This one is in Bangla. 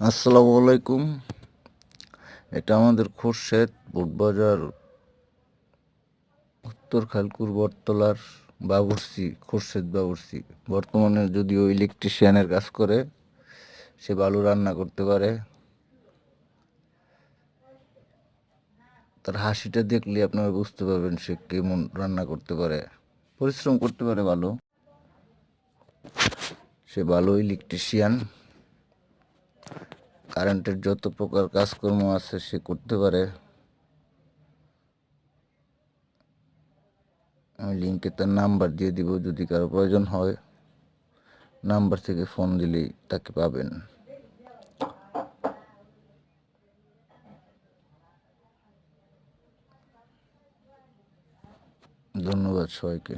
আসসালামু আলাইকুম। এটা আমাদের খোরশেদ বুটবাজার উত্তর খালকুর বটতলার বাবুর্চি, খোরশেদ বাবুর্চি। বর্তমানে যদিও ইলেকট্রিশিয়ানের কাজ করে, সে বালু রান্না করতে পারে। তার হাসিটা দেখলে আপনারা বুঝতে পারবেন সে কেমন রান্না করতে পারে, পরিশ্রম করতে পারে ভালো। সে ভালো ইলেকট্রিশিয়ান, কারেন্টের যত প্রকার কাজকর্ম আছে সে করতে পারে। আমি লিঙ্কে তার নাম্বার দিয়ে দিব, যদি কারো প্রয়োজন হয় নাম্বার থেকে ফোন দিলেই তাকে পাবেন। ধন্যবাদ সবাইকে।